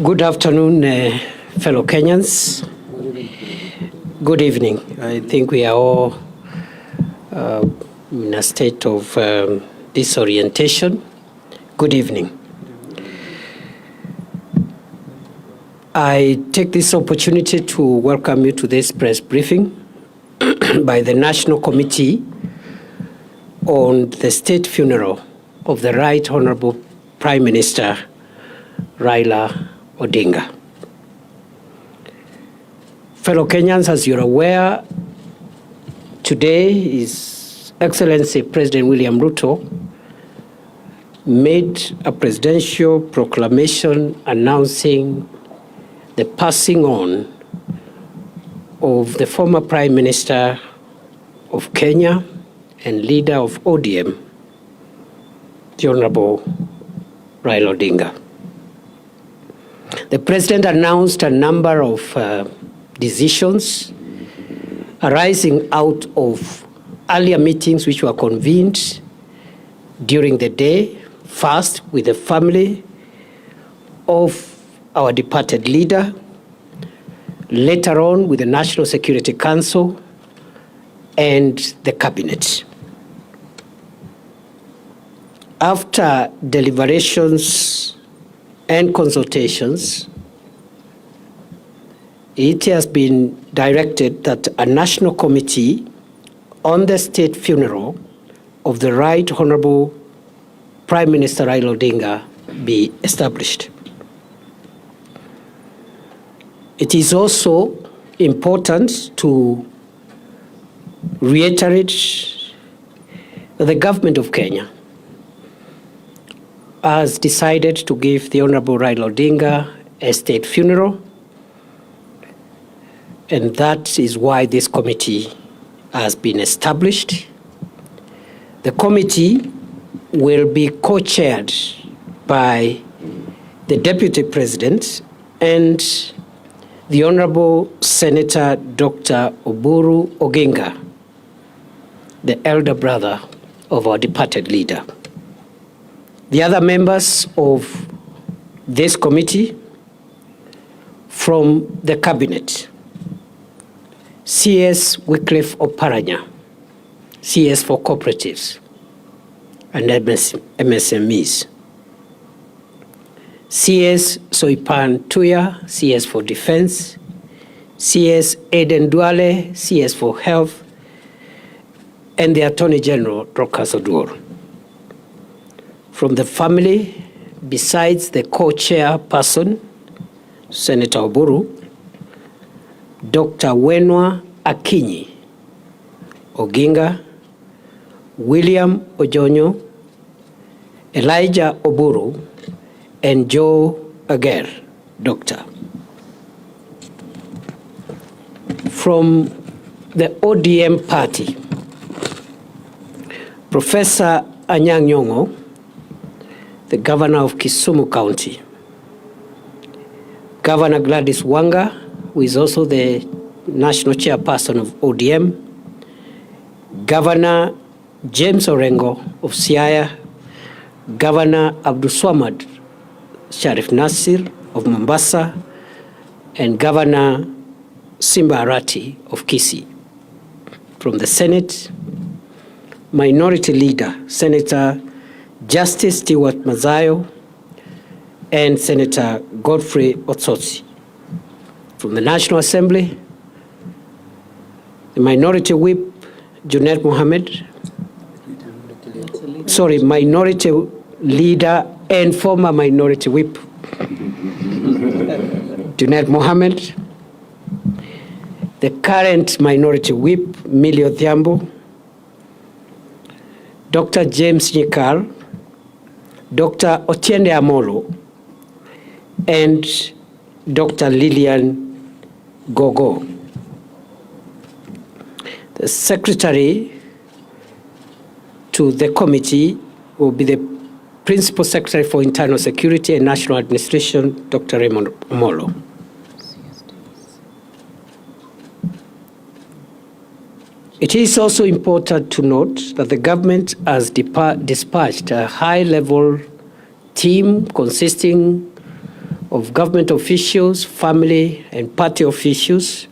Good afternoon, fellow Kenyans. Good evening. I think we are all in a state of disorientation. Good evening. I take this opportunity to welcome you to this press briefing by the National Committee on the State Funeral of the Right Honorable Prime Minister Raila Odinga. Fellow Kenyans, as you're aware, today His Excellency President William Ruto made a presidential proclamation announcing the passing on of the former Prime Minister of Kenya and leader of ODM, the Honorable Raila Odinga. The President announced a number of decisions arising out of earlier meetings which were convened during the day, first with the family of our departed leader, later on with the National Security Council and the Cabinet. After deliberations and consultations, it has been directed that a national committee on the state funeral of the Right Honorable Prime Minister Raila Odinga be established. It is also important to reiterate that the government of Kenya has decided to give the Honorable Raila Odinga a state funeral, and that is why this committee has been established. The committee will be co-chaired by the Deputy President and the Honorable Senator Dr. Oburu Oginga, the elder brother of our departed leader. The other members of this committee from the Cabinet: CS Wycliffe Oparanya, CS for Cooperatives and MSMEs; CS Soipan Tuya, CS for Defense; CS Eden Duale, CS for Health; and the Attorney General, Dorcas Oduor. From the family, besides the co-chairperson, Senator Oburu, Dr. Wenwa Akinyi Oginga, William Ojonyo, Elijah Oburu, and Joe Ager, Doctor. From the ODM party, Professor Anyang' Nyong'o, the Governor of Kisumu County; Governor Gladys Wanga, who is also the National Chairperson of ODM; Governor James Orengo of Siaya; Governor Abdulswamad Sharif Nasir of Mombasa; and Governor Simba Arati of Kisii. From the Senate, Minority Leader Senator Justice Stewart Mazayo and Senator Godfrey Otsotsi. From the National Assembly, the Minority Whip Junet Mohammed, Minority Leader and former Minority Whip Junet Mohammed, the current Minority Whip Millie Odhiambo, Dr. James Nyikal, Dr. Otiende Amolo, and Dr. Lillian Gogo. The secretary to the committee will be the Principal Secretary for Internal Security and National Administration, Dr. Raymond Omolo. It is also important to note that the government has dispatched a high-level team consisting of government officials, family, and party officials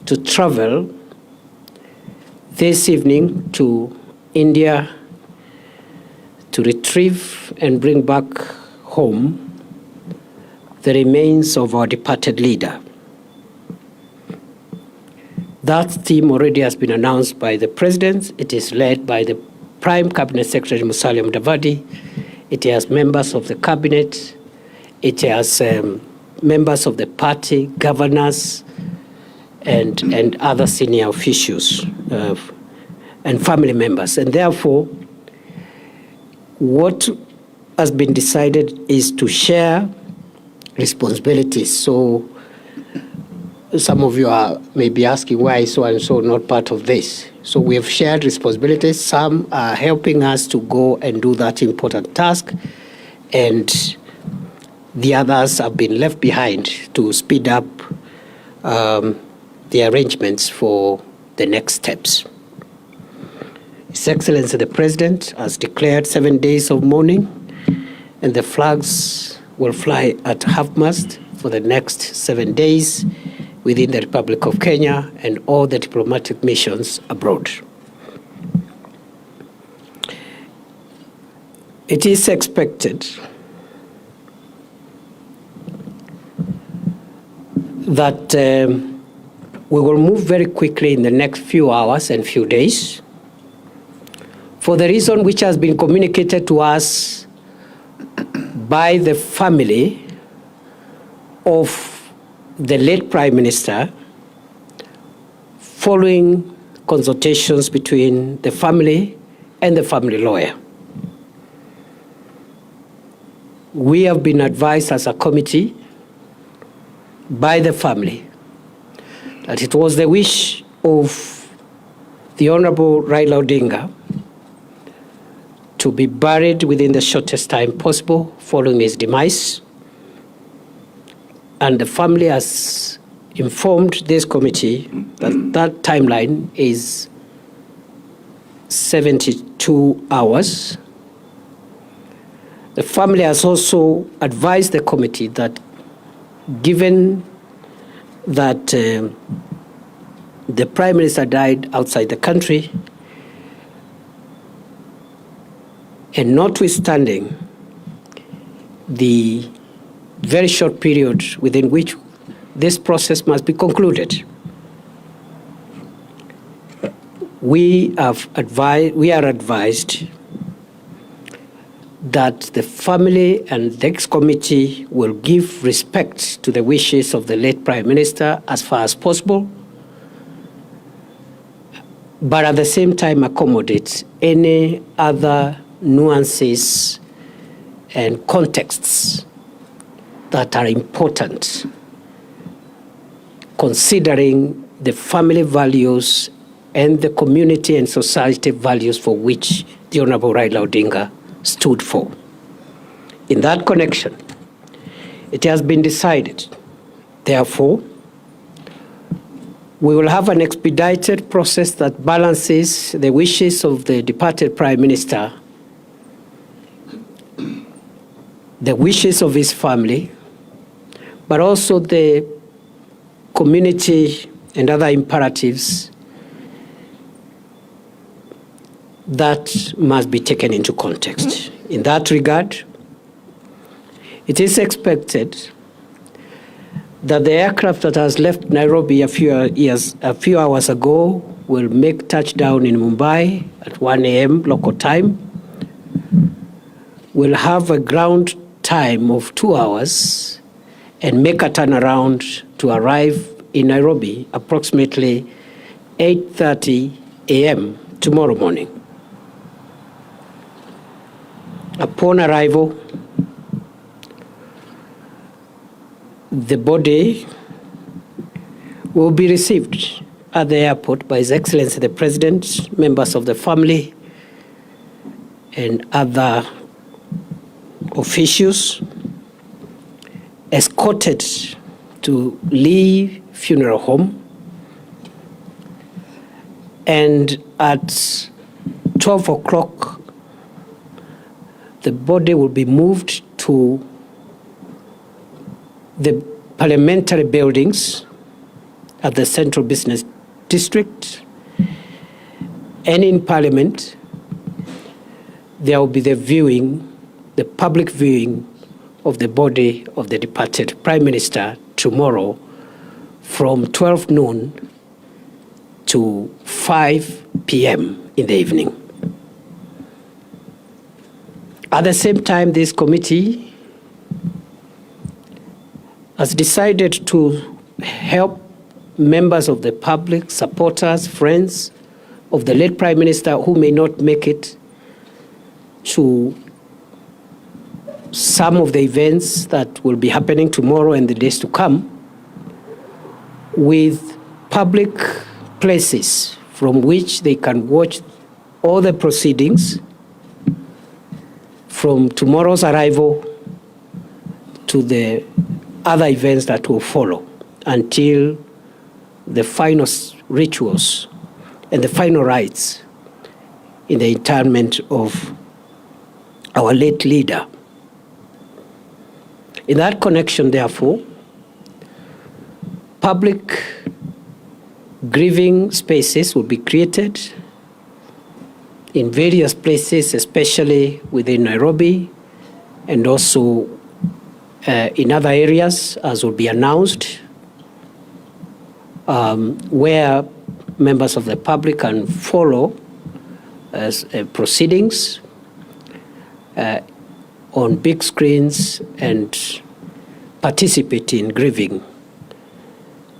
to travel this evening to India to retrieve and bring back home the remains of our departed leader. That team already has been announced by the President. It is led by the Prime Cabinet Secretary Musalia Mudavadi. It has members of the Cabinet. It has members of the party, governors, and other senior officials and family members. And therefore, what has been decided is to share responsibilities. So some of you may be asking why so and so not part of this. So we have shared responsibilities. Some are helping us to go and do that important task, and the others have been left behind to speed up the arrangements for the next steps. His Excellency the President has declared 7 days of mourning, and the flags will fly at half-mast for the next 7 days within the Republic of Kenya and all the diplomatic missions abroad. It is expected that we will move very quickly in the next few hours and few days for the reason which has been communicated to us by the family of the late Prime Minister following consultations between the family and the family lawyer. We have been advised as a committee by the family that it was the wish of the Honorable Raila Odinga to be buried within the shortest time possible following his demise. And the family has informed this committee that that timeline is 72 hours. The family has also advised the committee that given that the Prime Minister died outside the country, and notwithstanding the very short period within which this process must be concluded, we are advised that the family and the ex-committee will give respect to the wishes of the late Prime Minister as far as possible, but at the same time accommodate any other nuances and contexts that are important, considering the family values and the community and society values for which the Honorable Raila Odinga stood for. In that connection, it has been decided, therefore, we will have an expedited process that balances the wishes of the departed Prime Minister, the wishes of his family, but also the community and other imperatives that must be taken into context. In that regard, it is expected that the aircraft that has left Nairobi a few hours ago will make touchdown in Mumbai at 1 a.m. local time. We'll have a ground time of 2 hours and make a turnaround to arrive in Nairobi approximately 8:30 a.m. tomorrow morning. Upon arrival, the body will be received at the airport by His Excellency the President, members of the family, and other officials, escorted to Lee Funeral Home, and at 12 o'clock, the body will be moved to the parliamentary buildings at the Central Business District, and in Parliament, there will be the public viewing of the body of the departed Prime Minister tomorrow from 12 noon to 5 p.m. in the evening. At the same time, this committee has decided to help members of the public, supporters, friends of the late Prime Minister who may not make it to some of the events that will be happening tomorrow and the days to come, with public places from which they can watch all the proceedings from tomorrow's arrival to the other events that will follow until the final rituals and the final rites in the interment of our late leader. In that connection, therefore, public grieving spaces will be created in various places, especially within Nairobi and also in other areas, as will be announced, where members of the public can follow proceedings on big screens and participate in grieving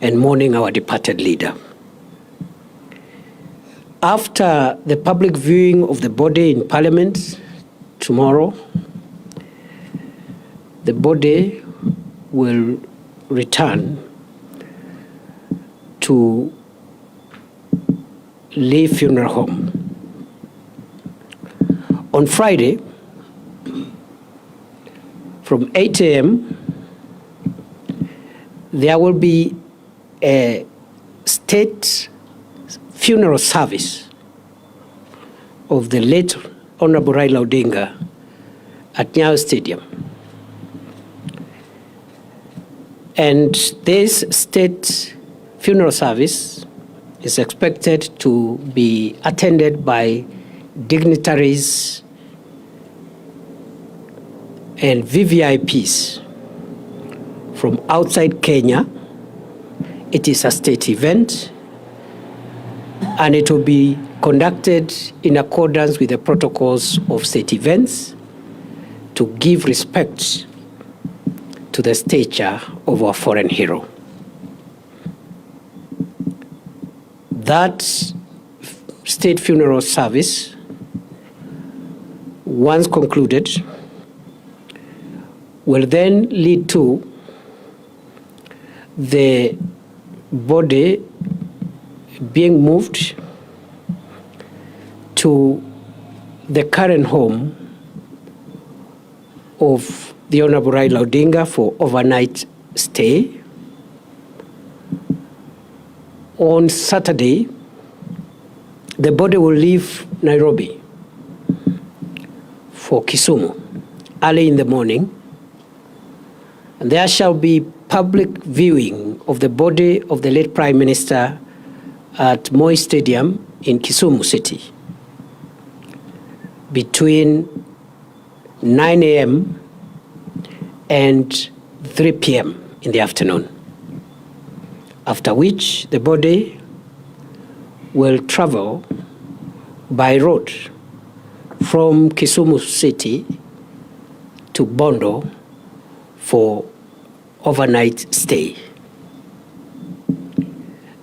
and mourning our departed leader. After the public viewing of the body in Parliament tomorrow, the body will return to Lee Funeral Home. On Friday, from 8 a.m., there will be a state funeral service of the late Honorable Raila Odinga at Nyayo Stadium. And this state funeral service is expected to be attended by dignitaries and VVIPs from outside Kenya. It is a state event, and it will be conducted in accordance with the protocols of state events to give respect to the stature of our foreign hero. That state funeral service, once concluded, will then lead to the body being moved to the current home of the Honorable Raila Odinga for overnight stay. On Saturday, the body will leave Nairobi for Kisumu early in the morning, and there shall be public viewing of the body of the late Prime Minister at Moi Stadium in Kisumu City between 9 a.m. and 3 p.m. in the afternoon, after which the body will travel by road from Kisumu City to Bondo for overnight stay.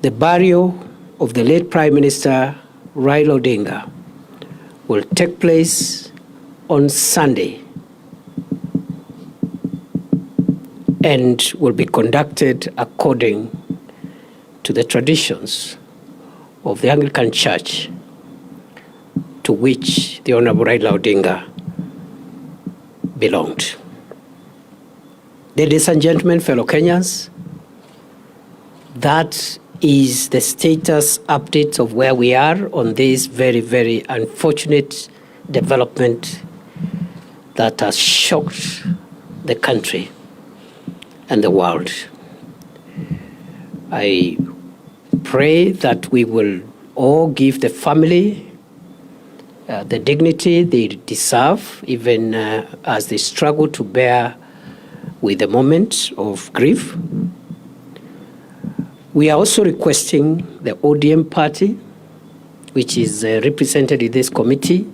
The burial of the late Prime Minister Raila Odinga will take place on Sunday and will be conducted according to the traditions of the Anglican Church to which the Honorable Raila Odinga belonged. Ladies and gentlemen, fellow Kenyans, that is the status update of where we are on this very, very unfortunate development that has shocked the country and the world. I pray that we will all give the family the dignity they deserve, even as they struggle to bear with the moment of grief. We are also requesting the ODM party, which is represented in this committee,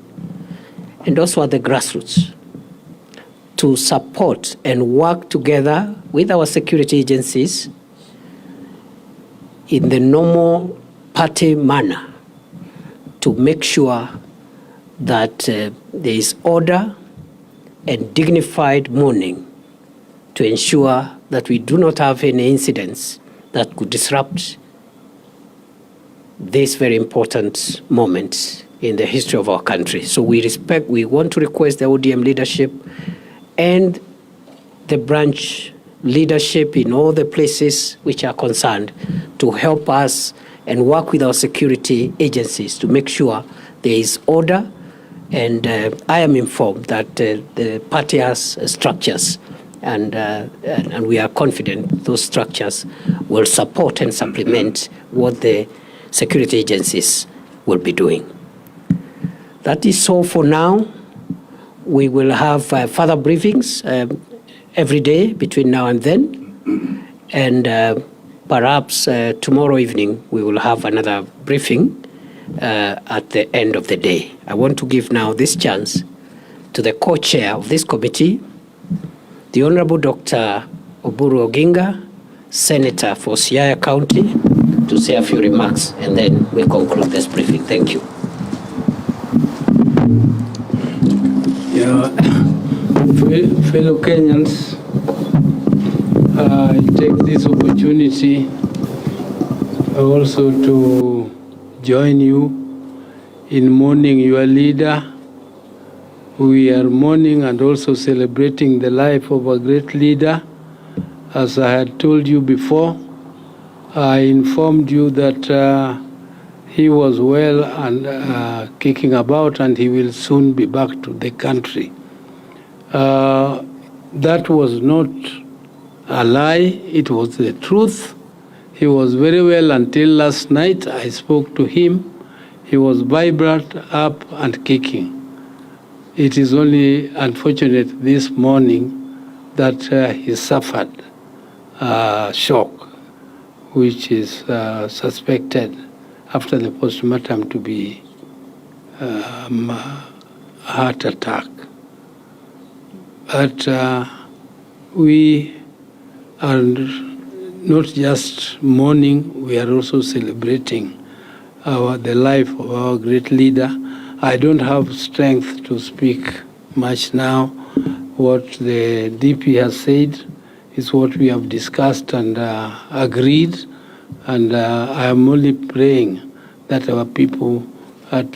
and also at the grassroots, to support and work together with our security agencies in the normal party manner to make sure that there is order and dignified mourning to ensure that we do not have any incidents that could disrupt this very important moment in the history of our country. So we want to request the ODM leadership and the branch leadership in all the places which are concerned to help us and work with our security agencies to make sure there is order. And I am informed that the party has structures, and we are confident those structures will support and supplement what the security agencies will be doing. That is all for now. We will have further briefings every day between now and then, and perhaps tomorrow evening we will have another briefing at the end of the day. I want to give now this chance to the co-chair of this committee, the Honorable Dr. Oburu Oginga, Senator for Siaya County, to say a few remarks, and then we'll conclude this briefing. Thank you. Yeah, fellow Kenyans, I take this opportunity also to join you in mourning your leader. We are mourning and also celebrating the life of a great leader. As I had told you before, I informed you that he was well and kicking about, and he will soon be back to the country. That was not a lie, it was the truth. He was very well until last night. I spoke to him. He was vibrant, up and kicking. It is only unfortunate this morning that he suffered shock, which is suspected after the postmortem to be heart attack. But we are not just mourning, we are also celebrating the life of our great leader. I don't have strength to speak much now. What the DP has said is what we have discussed and agreed, and I am only praying that our people at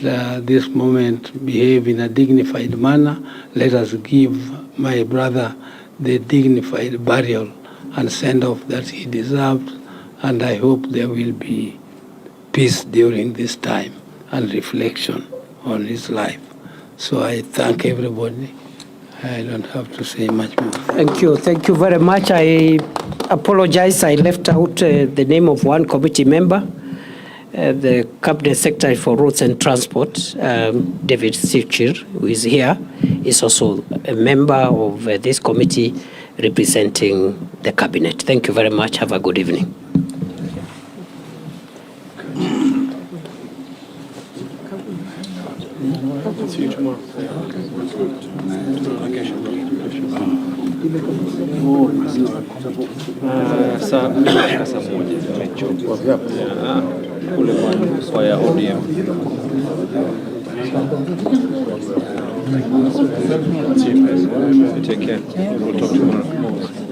this moment behave in a dignified manner. Let us give my brother the dignified burial and send off that he deserved, and I hope there will be peace during this time and reflection on his life. So I thank everybody. I don't have to say much more. Thank you very much. I apologize, I left out the name of one committee member, the Cabinet Secretary for Roads and Transport, David Sichir, who is here, is also a member of this committee representing the Cabinet. Thank you very much. Have a good evening. See you tomorrow. Saa moja tumechoka kule kwa ya ODM. Take care. We'll talk tomorrow.